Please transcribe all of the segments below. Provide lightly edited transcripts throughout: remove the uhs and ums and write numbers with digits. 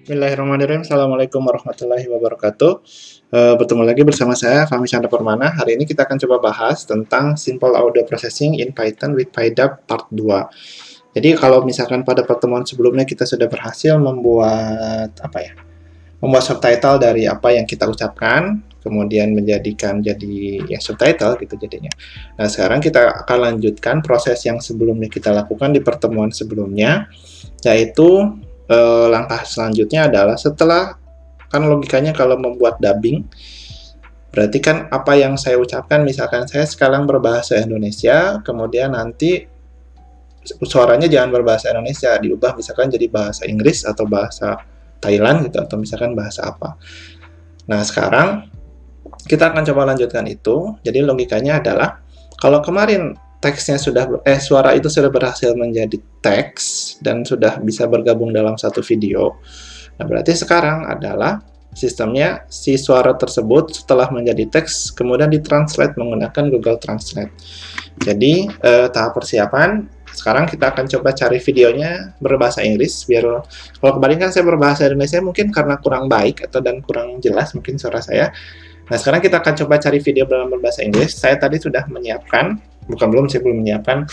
Bismillahirrahmanirrahim. Assalamualaikum warahmatullahi wabarakatuh. Bertemu lagi bersama saya, Fahmi Chandra Permana. Hari ini kita akan coba bahas tentang Simple Audio Processing in Python with PyDub Part 2. Jadi kalau misalkan pada pertemuan sebelumnya kita sudah berhasil membuat membuat subtitle dari apa yang kita ucapkan, kemudian menjadikan jadi subtitle gitu jadinya. Nah, sekarang kita akan lanjutkan proses yang sebelumnya kita lakukan di pertemuan sebelumnya, yaitu langkah selanjutnya adalah setelah, kan logikanya kalau membuat dubbing, berarti kan apa yang saya ucapkan, misalkan saya sekarang berbahasa Indonesia, kemudian nanti suaranya jangan berbahasa Indonesia, diubah misalkan jadi bahasa Inggris atau bahasa Thailand gitu, atau misalkan bahasa apa. Nah, sekarang kita akan coba lanjutkan itu. Jadi logikanya adalah, kalau kemarin teksnya suara itu sudah berhasil menjadi teks dan sudah bisa bergabung dalam satu video. Nah, berarti sekarang adalah sistemnya si suara tersebut setelah menjadi teks kemudian ditranslate menggunakan Google Translate. Jadi tahap persiapan, sekarang kita akan coba cari videonya berbahasa Inggris, biar kalau kemarin kan saya berbahasa Indonesia mungkin karena kurang baik dan kurang jelas mungkin suara saya. Nah, sekarang kita akan coba cari video dalam berbahasa Inggris. Saya tadi sudah menyiapkan, saya belum menyiapkan,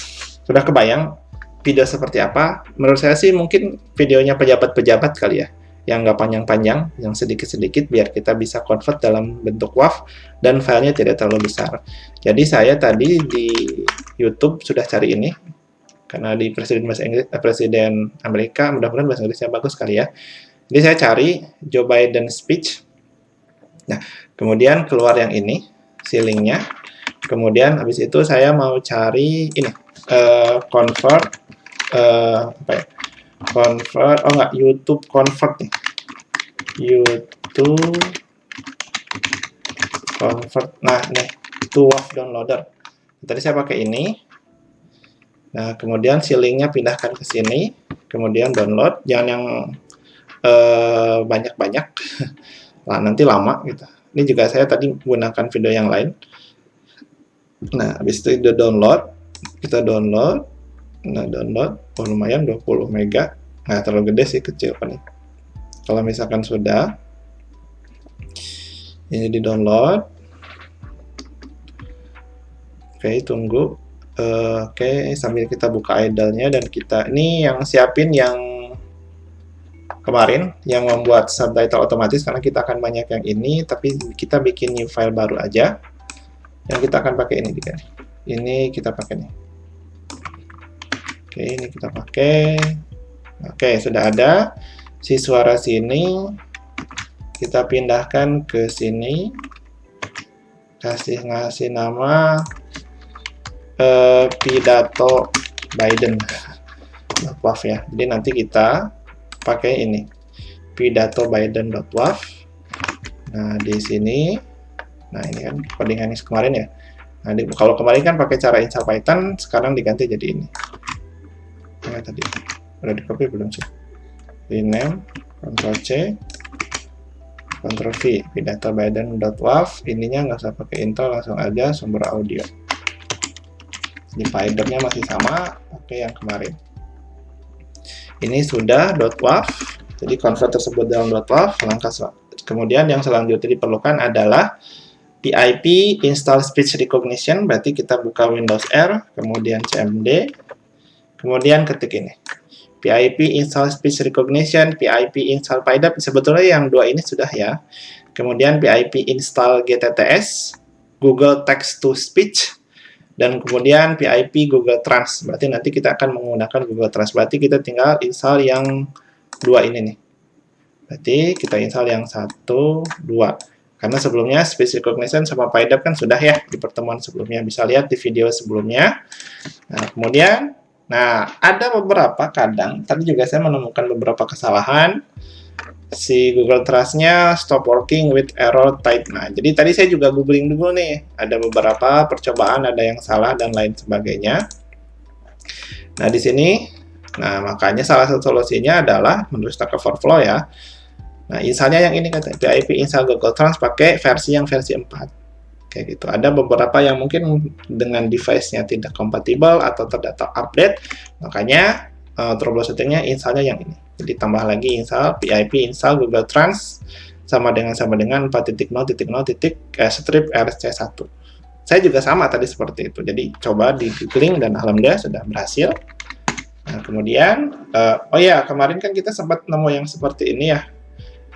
sudah kebayang video seperti apa. Menurut saya sih mungkin videonya pejabat-pejabat kali ya, yang nggak panjang-panjang, yang sedikit-sedikit, biar kita bisa convert dalam bentuk WAV dan filenya tidak terlalu besar. Jadi saya tadi di YouTube sudah cari ini, karena di Presiden Amerika, mudah-mudahan bahasa Inggrisnya bagus kali ya. Jadi saya cari Joe Biden speech. Nah, kemudian keluar yang ini, si linknya. Kemudian habis itu saya mau cari ini, convert, YouTube convert nih. YouTube convert. Nah, nih, to WAV downloader. Tadi saya pakai ini. Nah, kemudian si linknya pindahkan ke sini. Kemudian download. Jangan yang banyak-banyak. Nah, nanti lama gitu. Ini juga saya tadi menggunakan video yang lain. Nah, habis itu kita download. Nah, download, lumayan 20 mega. Nah, terlalu gede sih, kecil kan. Kalau misalkan sudah, ini di download. Oke, tunggu. Oke, sambil kita buka idle-nya dan kita ini yang siapin yang kemarin yang membuat subtitle otomatis, karena kita akan banyak yang ini, tapi kita bikin new file baru aja. Yang kita akan pakai ini juga. Ini kita pakai nih. Oke, ini kita pakai. Oke, sudah ada. Si suara sini kita pindahkan ke sini. Ngasih nama pidato Biden. WAV ya. Jadi nanti kita pakai ini, pidato Biden.wav. Nah, di sini, nah ini kan codingan kemarin ya. Nah, kalau kemarin kan pakai cara install Python, sekarang diganti jadi ini. Nah, tadi udah di copy belum sih? Rename, Ctrl C, Ctrl V, pidato Biden.wav. Ininya nggak usah pakai install, langsung aja sumber audio. Di foldernya masih sama, pakai yang kemarin. Ini sudah .wav, jadi convert tersebut dalam .wav. Kemudian yang selanjutnya diperlukan adalah PIP install speech recognition, berarti kita buka Windows R, kemudian cmd, kemudian ketik ini, PIP install speech recognition, PIP install PyDub. Sebetulnya yang dua ini sudah ya. Kemudian PIP install GTTS, Google Text to Speech, dan kemudian PIP Google Trans. Berarti nanti kita akan menggunakan Google Trans. Berarti kita tinggal install yang dua ini nih. Berarti kita install yang 1, 2. Karena sebelumnya speech recognition sama PyDub kan sudah ya di pertemuan sebelumnya. Bisa lihat di video sebelumnya. Nah, kemudian, ada beberapa kadang, tadi juga saya menemukan beberapa kesalahan. Si Google Trust-nya stop working with error type. Nah, jadi tadi saya juga googling dulu nih. Ada beberapa percobaan, ada yang salah dan lain sebagainya. Nah, di sini, makanya salah satu solusinya adalah menurut Stack Overflow ya. Nah, installnya yang ini katanya, PIP install Google Trans pakai versi 4. Kayak gitu. Ada beberapa yang mungkin dengan device-nya tidak kompatibel atau terdata update. Makanya troubleshootingnya installnya yang ini. Jadi tambah lagi install pip install Google Trans sama dengan 4.0.0 strip rc1. Saya juga sama tadi seperti itu. Jadi coba di link dan alhamdulillah sudah berhasil. Nah, kemudian oh ya, kemarin kan kita sempat nemu yang seperti ini ya,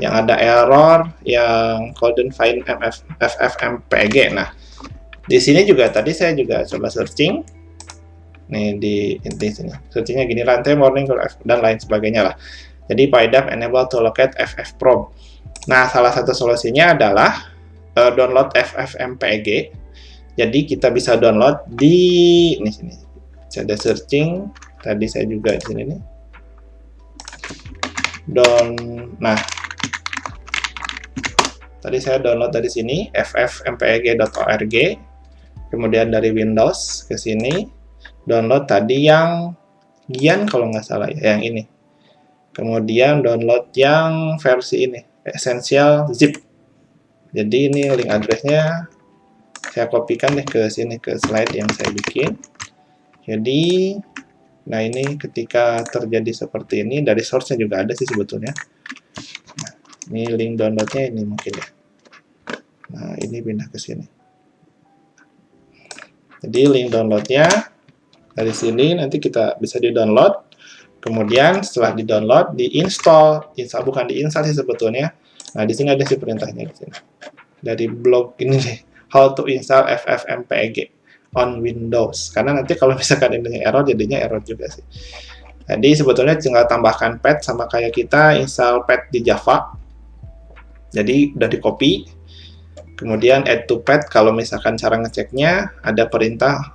yang ada error yang couldn't find ffmpeg. Nah, di sini juga tadi saya juga coba searching nih di sini, searchingnya gini, rantai warning dan lain sebagainya lah. Jadi PyDAP enable to locate ffprop. Nah, salah satu solusinya adalah download ffmpeg. Jadi kita bisa download di sini. Saya ada searching tadi, saya juga di sini nih. Nah, tadi saya download dari sini ffmpeg.org. Kemudian dari Windows ke sini download tadi yang Gian kalau nggak salah ya, yang ini. Kemudian download yang versi ini, Essential Zip. Jadi ini link addressnya saya kopikan deh ke sini, ke slide yang saya bikin. Jadi, nah ini ketika terjadi seperti ini, dari source-nya juga ada sih sebetulnya. Nah, ini link download-nya ini mungkin ya. Nah, ini pindah ke sini. Jadi link download-nya dari sini nanti kita bisa di-download. Kemudian setelah di-download, di-install bukan di-install sih sebetulnya. Nah, di sini ada sih perintahnya di sini. Dari blog ini nih, how to install ffmpeg on Windows. Karena nanti kalau misalkan ini error, jadinya error juga sih. Jadi sebetulnya tinggal tambahkan pad sama kayak kita install pad di Java. Jadi udah di-copy. Kemudian add to pad, kalau misalkan cara ngeceknya ada perintah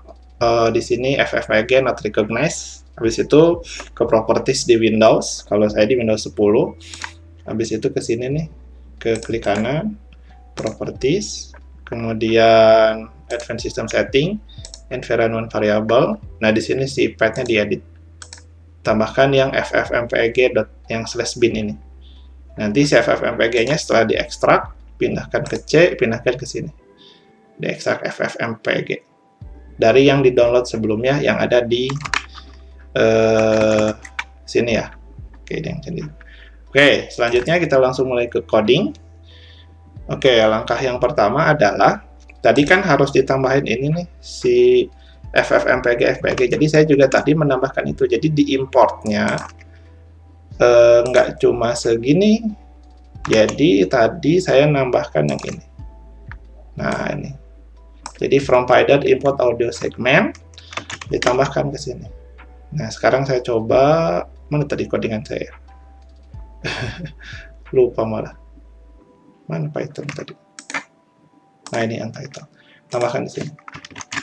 di sini ffmpeg not recognized. Habis itu ke properties di Windows, kalau saya di Windows 10. Habis itu ke sini nih, ke klik kanan, properties, kemudian advanced system setting, environment variable. Nah, di sini si pad-nya diedit. Tambahkan yang ffmpeg yang /bin ini. Nanti si ffmpeg-nya setelah diekstrak, pindahkan ke C, pindahkan ke sini. Diekstrak ffmpeg. Dari yang di-download sebelumnya yang ada di sini ya. Oke, yang sini. Oke, selanjutnya kita langsung mulai ke coding. Oke, langkah yang pertama adalah tadi kan harus ditambahin ini nih si ffmpeg fpg. Jadi saya juga tadi menambahkan itu. Jadi di importnya nggak cuma segini. Jadi tadi saya nambahkan yang ini. Nah, ini. Jadi from PyDAP import audio segment ditambahkan ke sini. Nah, sekarang saya coba, mana tadi codingan saya? Lupa malah. Mana Python tadi? Nah, ini untitled. Tambahkan di sini.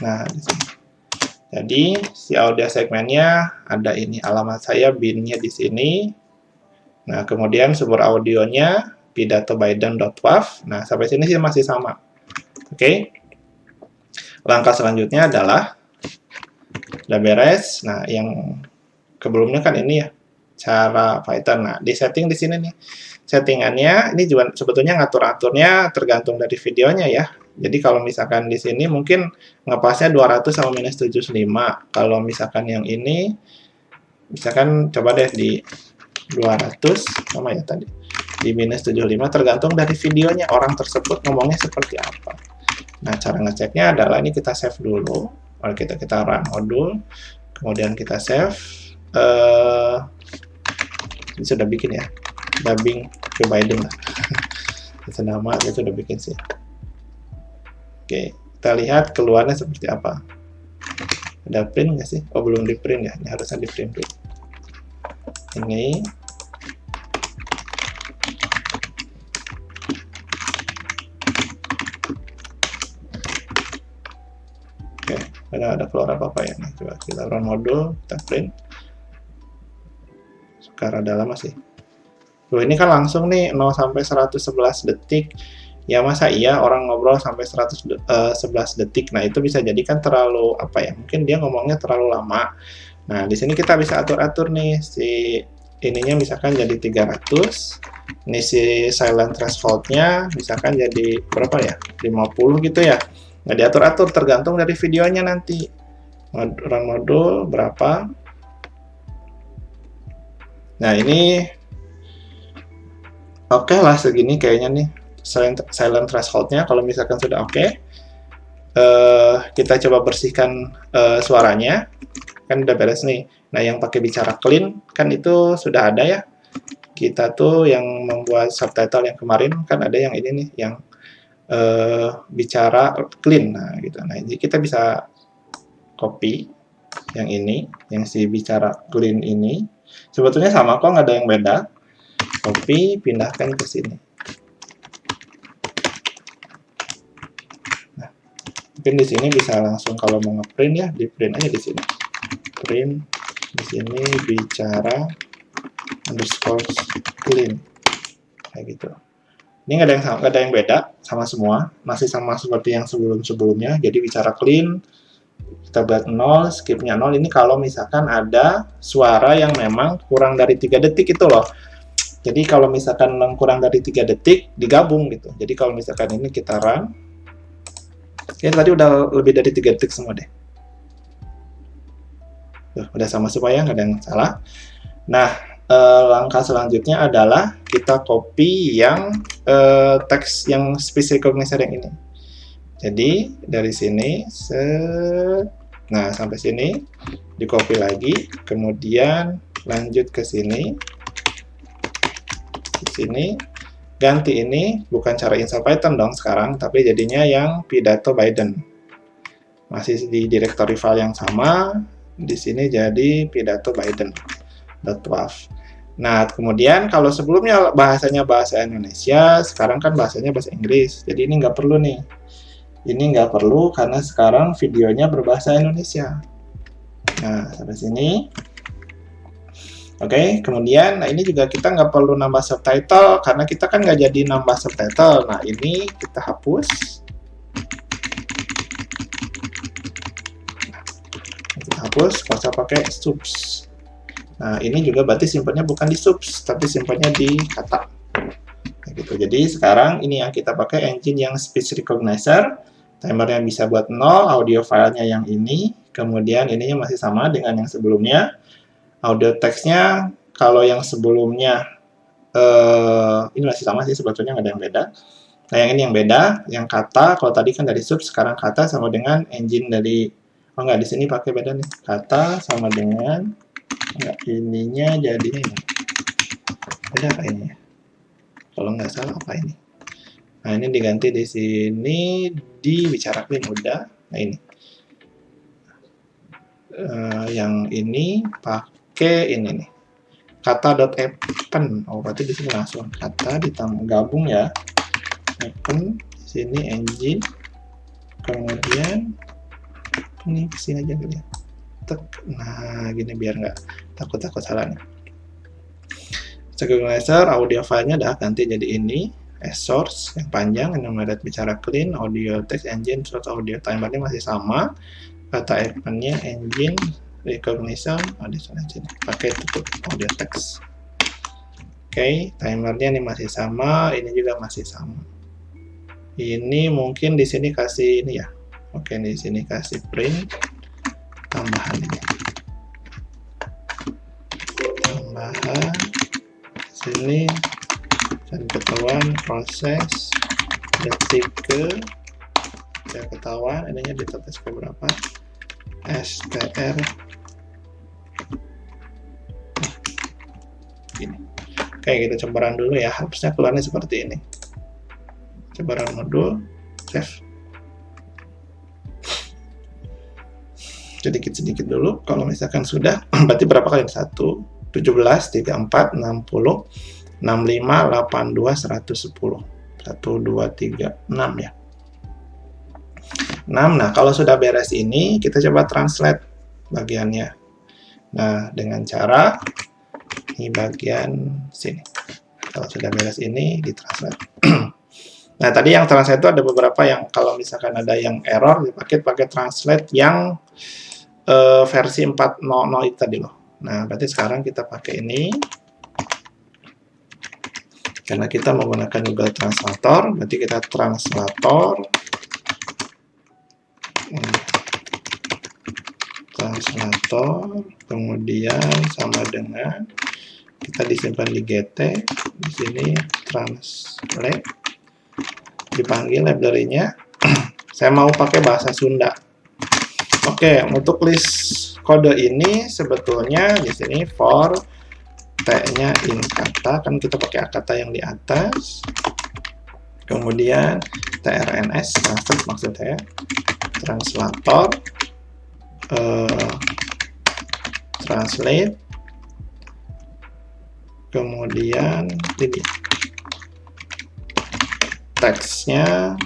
Nah, di sini. Jadi, si audio segmennya ada ini, alamat saya, bin-nya di sini. Nah, kemudian sumber audionya pidato.python.wav. Nah, sampai sini sih masih sama. Oke. Langkah selanjutnya adalah udah beres. Nah, yang sebelumnya kan ini ya, cara Python. Nah, di setting di sini nih. Settingannya ini juga sebetulnya ngatur-aturnya tergantung dari videonya ya. Jadi kalau misalkan di sini mungkin ngepasnya 200 sama minus 75. Kalau misalkan yang ini, misalkan coba deh di 200 sama ya tadi. Di minus 75 tergantung dari videonya orang tersebut ngomongnya seperti apa. Nah, cara ngeceknya adalah ini kita save dulu. Lalu kita run modul, kemudian kita save. Ini sudah bikin ya, dubbing ke Biden lah. Itu nama, itu sudah bikin sih. Oke, kita lihat keluarnya seperti apa. Ada print nggak sih? Oh, belum di print ya. Ini harusnya di print dulu. Ini. Oke, ada keluar apa ya? Nah, coba kita run modul, kita print. Sekarang ada lama sih. Loh, ini kan langsung nih 0 sampai 111 detik. Ya masa iya orang ngobrol sampai 111 detik. Nah, itu bisa jadi kan terlalu apa ya? Mungkin dia ngomongnya terlalu lama. Nah, di sini kita bisa atur-atur nih si ininya misalkan jadi 300. Ini si silent threshold-nya misalkan jadi berapa ya? 50 gitu ya. Nah, diatur-atur tergantung dari videonya nanti. Run modul berapa? Nah, ini oke lah segini kayaknya nih silent threshold-nya. Kalau misalkan sudah oke, kita coba bersihkan suaranya. Kan udah beres nih. Nah, yang pakai bicara clean kan itu sudah ada ya. Kita tuh yang membuat subtitle yang kemarin kan ada yang ini nih, yang bicara clean. Nah, gitu. Nah, ini kita bisa copy yang ini, yang si bicara clean ini. Sebetulnya sama kok, nggak ada yang beda. Copy, pindahkan ke sini. Nah, mungkin di sini bisa langsung kalau mau ngeprint ya, di print aja di sini. Print di sini bicara underscore clean kayak gitu. Ini nggak ada yang beda, sama semua, masih sama seperti yang sebelum-sebelumnya. Jadi bicara clean, kita buat 0, skipnya 0. Ini kalau misalkan ada suara yang memang kurang dari 3 detik itu loh. Jadi kalau misalkan kurang dari 3 detik, digabung gitu. Jadi kalau misalkan ini kita run, ya tadi udah lebih dari 3 detik semua deh. Tuh, udah sama semua ya, nggak ada yang salah. Nah, langkah selanjutnya adalah kita copy yang teks yang speech recognizer yang ini. Jadi dari sini, nah sampai sini, di copy lagi, kemudian lanjut ke sini, di sini, ganti ini, bukan cara install Python dong sekarang, tapi jadinya yang pidato Biden. Masih di directory file yang sama, di sini jadi pidato Biden. .wav. Nah, kemudian kalau sebelumnya bahasanya bahasa Indonesia, sekarang kan bahasanya bahasa Inggris. Jadi ini nggak perlu nih. Ini nggak perlu karena sekarang videonya berbahasa Indonesia. Nah, sampai sini. Oke, kemudian nah ini juga kita nggak perlu nambah subtitle karena kita kan nggak jadi nambah subtitle. Nah, ini kita hapus. Kita hapus, nggak usah pakai subs. Nah, ini juga berarti simpannya bukan di subs, tapi simpannya di kata. Nah, gitu. Jadi sekarang ini yang kita pakai engine yang speech recognizer. Timernya bisa buat 0, audio filenya yang ini. Kemudian ininya masih sama dengan yang sebelumnya. Audio teksnya, kalau yang sebelumnya, ini masih sama sih sebetulnya, nggak ada yang beda. Nah, yang ini yang beda, yang kata, kalau tadi kan dari subs, sekarang kata sama dengan engine dari, oh nggak, di sini pakai beda nih. Kata sama dengan, nggak, ininya jadi ini. Beda apa ini ya? Kalau nggak salah apa ini? Nah, ini diganti di sini, di bicara clean udah. Nah, ini. Yang ini pakai ini nih. Kata.appen. Oh, berarti di sini langsung kata ditambah gabung ya. Appen, di sini engine. Kemudian ini kesini aja kali ya. Nah, gini biar nggak takut-takut salah nih. Recognizer, audio filenya udah ganti jadi ini, as source yang panjang, enumerate bicara clean, audio text engine, source audio timernya masih sama, kata eventnya engine, recognition, additional engine, pakai tutup audio text. Oke, timernya ini masih sama, ini juga masih sama. Ini mungkin di sini kasih ini ya. Oke, di sini kasih print tambahan ini. Tambahan sini dan ketahuan proses detik ke ya ketahuan ininya di TTS berapa str ini. Oke, kita coba run dulu ya, harusnya keluarnya seperti ini. Coba run modul save sedikit-sedikit dulu. Kalau misalkan sudah berarti berapa kali? 1, 17, 34, 60, 65, 82, 110. 1, 2, 3, 6 ya. 6. Nah, kalau sudah beres ini, kita coba translate bagiannya. Nah, dengan cara ini bagian sini. Kalau sudah beres ini, ditranslate. Nah, tadi yang translate itu ada beberapa yang kalau misalkan ada yang error, dipakai translate yang versi 4.0.0 itu tadi loh. Nah, berarti sekarang kita pakai ini. Karena kita menggunakan Google Translator, berarti kita translator. Translator, kemudian sama dengan kita disimpan di GT, di sini translate, dipanggil library-nya. Saya mau pakai bahasa Sunda. Oke, untuk list kode ini sebetulnya di sini for T-nya in kata, kan kita pakai kata yang di atas. Kemudian TRNS, translate maksud saya, translator, translate, kemudian ini teksnya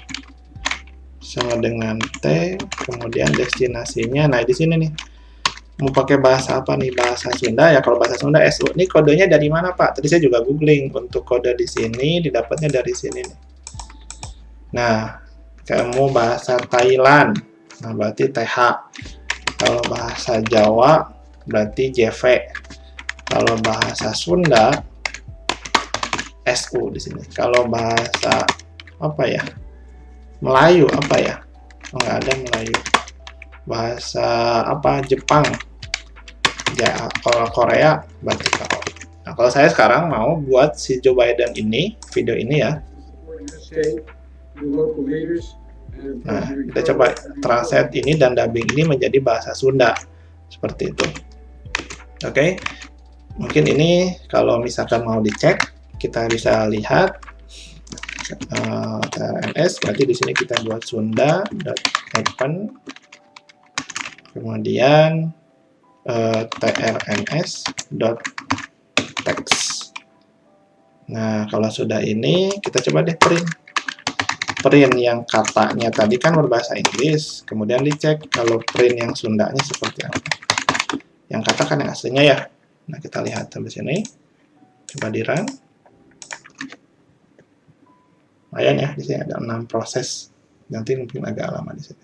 sama dengan T, kemudian destinasinya. Nah, di sini nih mau pakai bahasa apa nih? Bahasa Sunda ya. Kalau bahasa Sunda SU. Ini kodenya dari mana, Pak? Tadi saya juga googling untuk kode di sini, didapatnya dari sini nih. Nah, kamu bahasa Thailand, nah berarti TH. Kalau bahasa Jawa berarti JV. Kalau bahasa Sunda SU di sini. Kalau bahasa apa ya? Melayu apa ya? Oh, nggak ada Melayu. Bahasa apa? Jepang. Ya, kalau Korea berarti KO. Nah, kalau saya sekarang mau buat si Joe Biden ini, video ini ya. Nah, kita coba translate ini dan dubbing ini menjadi bahasa Sunda. Seperti itu. Oke. Mungkin ini kalau misalkan mau dicek, kita bisa lihat TRNS, berarti di sini kita buat Sunda.open, kemudian trns.text. Nah, kalau sudah ini, kita coba deh print yang katanya tadi kan berbahasa Inggris, kemudian dicek kalau print yang Sundanya seperti apa. Yang kata kan yang aslinya ya. Nah, kita lihat sampai sini. Coba di run. Lumayan ya, di sini ada 6 proses. Nanti mungkin agak lama di sini.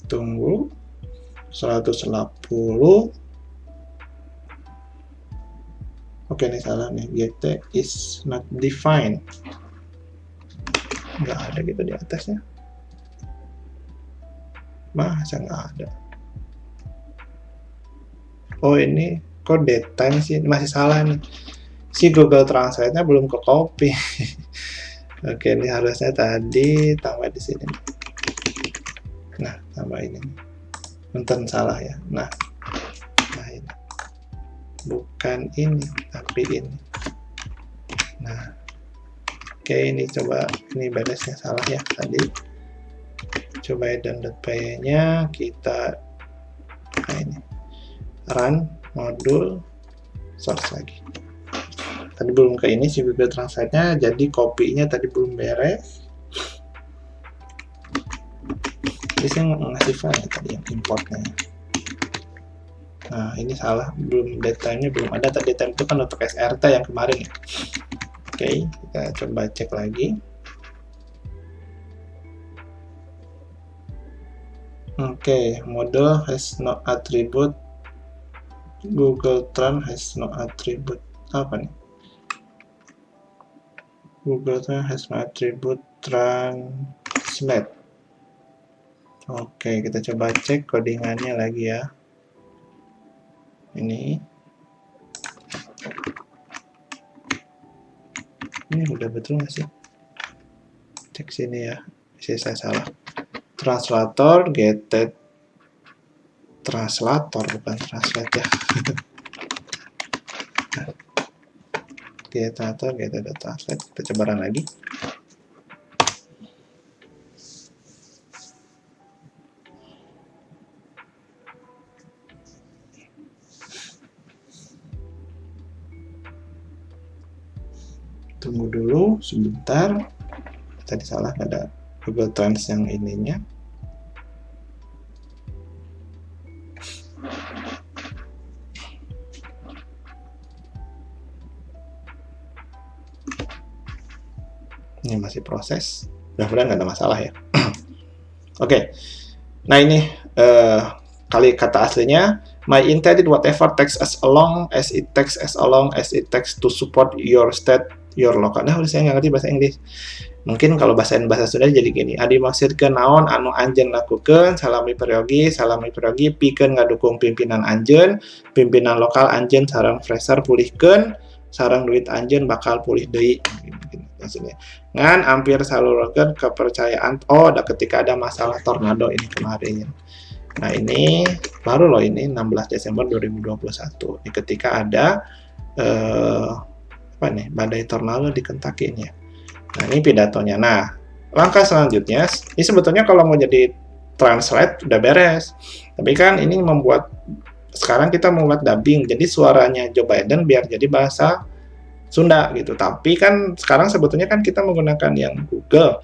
Tunggu 180. Oke, ini salah nih. GT is not defined. Nggak ada gitu di atasnya. Masa nggak ada? Oh, ini kok datetime sih? Masih salah nih. Si Google Translate-nya belum ke copy. Oke, ini harusnya tadi tambah di sini. Nah, tambah ini. Punten salah ya. Nah ini. Bukan ini, tapi ini. Nah, oke, ini coba, ini batasnya salah ya tadi. Coba dan.py-nya kita, nah ini, run, modul, source lagi. Tadi belum ke ini si Google Translate-nya, jadi copy-nya tadi belum beres. Biasanya ngasih file tadi yang importnya. Nah, ini salah, belum datetime-nya belum ada. Tadi datetime itu kan untuk SRT yang kemarin ya. Oke, kita coba cek lagi. Oke, model has no attribute. Google Trans has no attribute. Apa nih? Google Trans has no attribute translate. Oke, kita coba cek codingannya lagi ya. Ini udah betul nggak sih? Cek sini ya. Bisa saya salah. Translator getted translator bukan translate ya. Getted translate. Kita coba run lagi. Tunggu dulu sebentar. Tadi salah, ada Google Trans yang ininya. Ini masih proses. Mudah-mudahan nggak ada masalah ya. Oke. Nah, ini kali kata aslinya. My intended whatever text as long as it takes to support your state your local. Nah, saya nggak ngerti bahasa Inggris. Mungkin kalau bahasa Sunda jadi gini, adi maksudkeun naon anu anjeun lakukeun, salami periogi pikeun ngadukung pimpinan anjeun, pimpinan lokal anjeun sareng freezer pulihkeun, sareng duit anjeun bakal pulih deui. Maksudnya ngan hampir salurkeun kepercayaan ketika ada masalah tornado ini kemarin. Nah, ini baru loh, ini 16 Desember 2021. Ini ketika ada badai tornado di Kentucky ini ya. Nah, ini pidatonya. Nah, langkah selanjutnya, ini sebetulnya kalau mau jadi translate udah beres. Tapi kan ini sekarang kita membuat dubbing, jadi suaranya Joe Biden biar jadi bahasa Sunda gitu. Tapi kan sekarang sebetulnya kan kita menggunakan yang Google.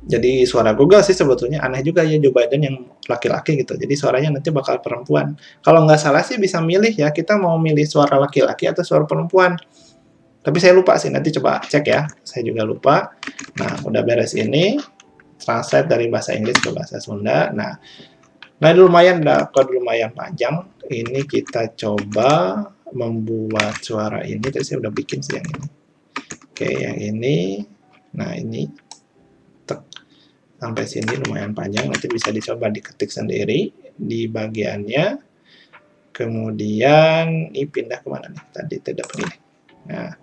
Jadi suara Google sih sebetulnya aneh juga ya, Joe Biden yang laki-laki gitu. Jadi suaranya nanti bakal perempuan. Kalau nggak salah sih bisa milih ya, kita mau milih suara laki-laki atau suara perempuan. Tapi saya lupa sih, nanti coba cek ya. Saya juga lupa. Nah, udah beres ini. Translate dari bahasa Inggris ke bahasa Sunda. Nah lumayan panjang. Ini kita coba membuat suara ini. Tadi saya udah bikin sih yang ini. Oke, yang ini. Nah, ini. Sampai sini lumayan panjang. Nanti bisa dicoba diketik sendiri di bagiannya. Kemudian, ini pindah kemana nih? Tadi tidak begini. Nah,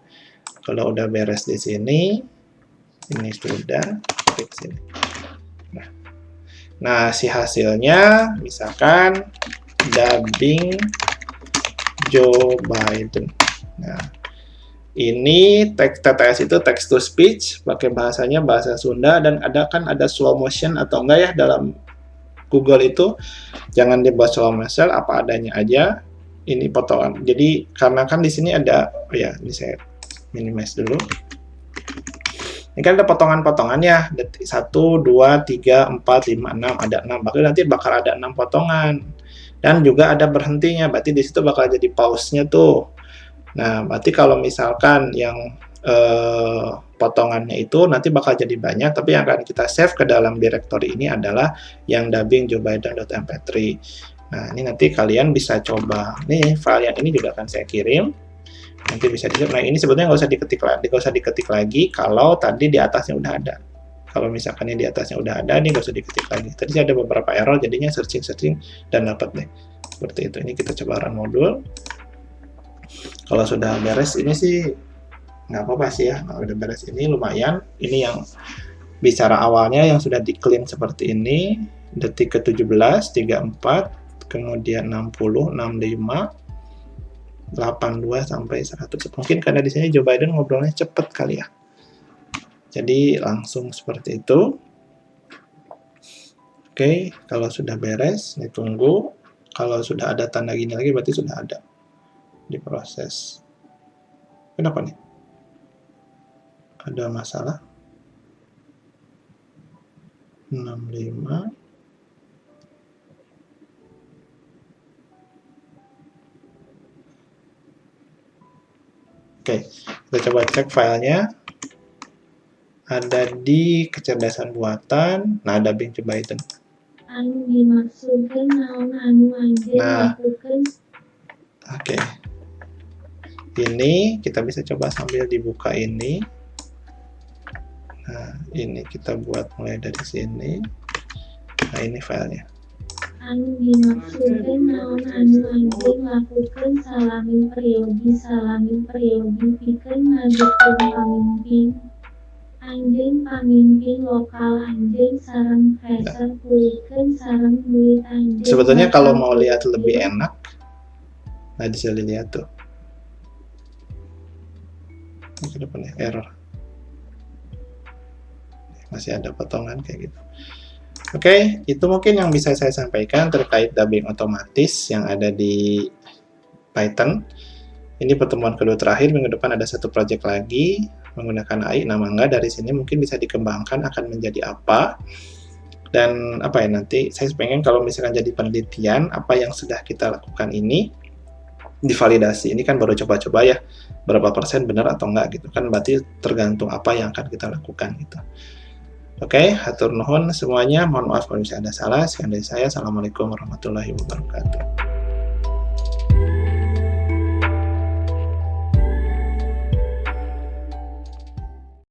kalau udah beres di sini, ini sudah, klik sini. Nah, si hasilnya, misalkan, dubbing Joe Biden. Nah, ini teks TTS itu text to speech, pakai bahasanya bahasa Sunda, dan ada slow motion atau enggak ya dalam Google itu. Jangan dibuat slow motion, apa adanya aja. Ini potongan. Jadi karena kan di sini ada, ini saya minimize dulu. Ini kan ada potongan-potongan ya, 1, 2, 3, 4, 5, 6, ada 6. Bahkan nanti bakal ada 6 potongan. Dan juga ada berhentinya, berarti di situ bakal jadi pause-nya tuh. Nah, berarti kalau misalkan yang potongannya itu nanti bakal jadi banyak, tapi yang akan kita save ke dalam directory ini adalah yang dubbing joebiden.mp3. Nah, ini nanti kalian bisa coba. Nih, file yang ini juga akan saya kirim. Nanti bisa dilihat. Nah, ini sebetulnya nggak usah diketik lagi kalau tadi di atasnya udah ada. Kalau misalkan ini di atasnya udah ada, ini nggak usah diketik lagi. Tadi ada beberapa error, jadinya searching dan dapat deh. Seperti itu. Ini kita coba run modul. Kalau sudah beres ini sih nggak apa-apa sih ya. Kalau udah beres ini lumayan. Ini yang bicara awalnya yang sudah di-clean seperti ini. Detik ke-17, 34, kemudian 60, 65, 82 sampai 100. Mungkin karena di sini Joe Biden ngobrolnya cepet kali ya. Jadi langsung seperti itu. Oke, kalau sudah beres, ditunggu. Kalau sudah ada tanda gini lagi berarti sudah ada. Diproses. Kenapa nih? Ada masalah? 65. Oke, kita coba cek filenya. Ada di kecerdasan buatan. Nah, ada dubbing Joe Biden. Anu dimaksudkan naon anu anjeun lakukeun. Oke. Ini kita bisa coba sambil dibuka ini. Nah, ini kita buat mulai dari sini. Nah, ini filenya. Anu dimaksudkan naon anu anjeun lakukeun salami periogi pikeun ngadukung pamimpin. Anjeun pamimpin lokal anjeun sareng freezer pulihkeun sareng duit anjeun. Sebetulnya kalau mau lihat lebih enak, nah bisa dilihat tuh. Ini ke depannya error. Masih ada potongan kayak gitu. Oke, itu mungkin yang bisa saya sampaikan terkait dubbing otomatis yang ada di Python. Ini pertemuan kedua terakhir, minggu depan ada satu project lagi menggunakan AI. Nah, mangga dari sini mungkin bisa dikembangkan akan menjadi apa. Dan apa ya, nanti saya pengen kalau misalkan jadi penelitian, apa yang sudah kita lakukan ini divalidasi. Ini kan baru coba-coba ya, berapa persen benar atau enggak gitu kan, berarti tergantung apa yang akan kita lakukan gitu. Oke, hatur nuhun semuanya. Mohon maaf kalau misalnya ada salah. Sekian dari saya. Assalamualaikum warahmatullahi wabarakatuh.